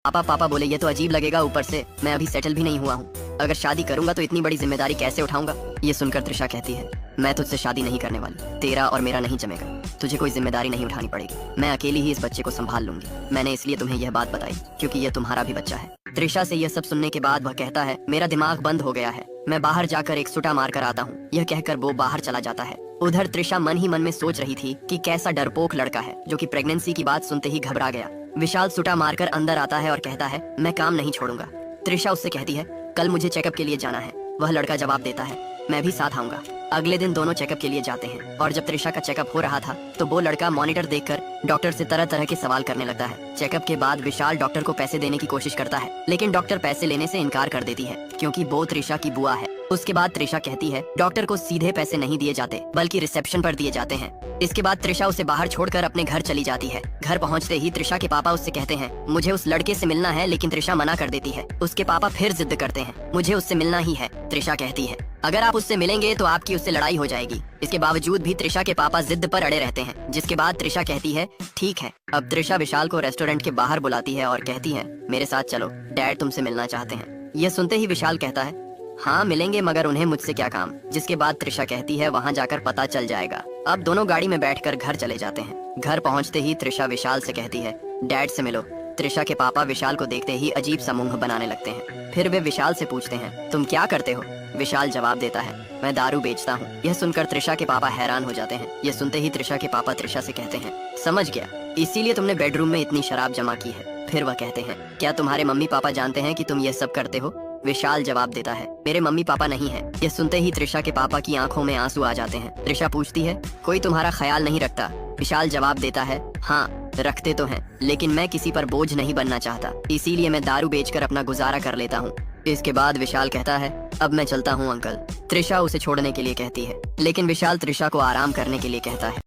पापा पापा बोले ये तो अजीब लगेगा, ऊपर से मैं अभी सेटल भी नहीं हुआ हूँ। अगर शादी करूंगा तो इतनी बड़ी जिम्मेदारी कैसे उठाऊंगा। ये सुनकर त्रिशा कहती है मैं तुझसे शादी नहीं करने वाली, तेरा और मेरा नहीं जमेगा, तुझे कोई जिम्मेदारी नहीं उठानी पड़ेगी, मैं अकेली ही इस बच्चे को संभाल लूंगी। मैंने इसलिए तुम्हें यह बात बताई क्योंकि ये तुम्हारा भी बच्चा है। त्रिशा से यह सब सुनने के बाद वह कहता है मेरा दिमाग बंद हो गया है, मैं बाहर जाकर एक सुटा मार कर आता हूँ। यह कहकर वो बाहर चला जाता है। उधर त्रिशा मन ही मन में सोच रही थी कि कैसा डरपोक लड़का है जो कि प्रेगनेंसी की बात सुनते ही घबरा गया। विशाल सुटा मारकर अंदर आता है और कहता है मैं काम नहीं छोड़ूंगा। त्रिशा उससे कहती है कल मुझे चेकअप के लिए जाना है। वह लड़का जवाब देता है मैं भी साथ आऊंगा। अगले दिन दोनों चेकअप के लिए जाते हैं और जब त्रिशा का चेकअप हो रहा था तो वो लड़का मॉनिटर देखकर डॉक्टर से तरह तरह के सवाल करने लगता है। चेकअप के बाद विशाल डॉक्टर को पैसे देने की कोशिश करता है लेकिन डॉक्टर पैसे लेने से इनकार कर देती है क्योंकि वो त्रिशा की बुआ है। उसके बाद त्रिशा कहती है डॉक्टर को सीधे पैसे नहीं दिए जाते बल्कि रिसेप्शन पर दिए जाते हैं। इसके बाद त्रिशा उसे बाहर छोड़कर अपने घर चली जाती है। घर पहुंचते ही त्रिशा के पापा उससे कहते हैं मुझे उस लड़के से मिलना है, लेकिन त्रिशा मना कर देती है। उसके पापा फिर जिद करते हैं मुझे उससे मिलना ही है। त्रिशा कहती है अगर आप उससे मिलेंगे तो आपकी उससे लड़ाई हो जाएगी। इसके बावजूद भी त्रिशा के पापा जिद पर अड़े रहते हैं, जिसके बाद त्रिशा कहती है ठीक है। अब त्रिशा विशाल को रेस्टोरेंट के बाहर बुलाती है और कहती है मेरे साथ चलो, डैड तुमसे मिलना चाहते हैं। यह सुनते ही विशाल कहता है हाँ मिलेंगे, मगर उन्हें मुझसे क्या काम। जिसके बाद त्रिशा कहती है वहाँ जाकर पता चल जाएगा। अब दोनों गाड़ी में बैठकर घर चले जाते हैं। घर पहुँचते ही त्रिशा विशाल से कहती है डैड से मिलो। त्रिशा के पापा विशाल को देखते ही अजीब सा मुंह बनाने लगते हैं। फिर वे विशाल से पूछते हैं तुम क्या करते हो। विशाल जवाब देता है मैं दारू बेचता हूँ। यह सुनकर त्रिशा के पापा हैरान हो जाते हैं। यह सुनते ही त्रिशा के पापा त्रिशा से कहते हैं समझ गया, इसीलिए तुमने बेडरूम में इतनी शराब जमा की है। फिर वह कहते हैं क्या तुम्हारे मम्मी पापा जानते हैं कि तुम ये सब करते हो। विशाल जवाब देता है मेरे मम्मी पापा नहीं है। यह सुनते ही त्रिशा के पापा की आंखों में आंसू आ जाते हैं। त्रिशा पूछती है कोई तुम्हारा ख्याल नहीं रखता। विशाल जवाब देता है हाँ रखते तो हैं, लेकिन मैं किसी पर बोझ नहीं बनना चाहता, इसीलिए मैं दारू बेचकर अपना गुजारा कर लेता हूँ। इसके बाद विशाल कहता है अब मैं चलता हूँ अंकल। त्रिशा उसे छोड़ने के लिए कहती है लेकिन विशाल त्रिशा को आराम करने के लिए कहता है।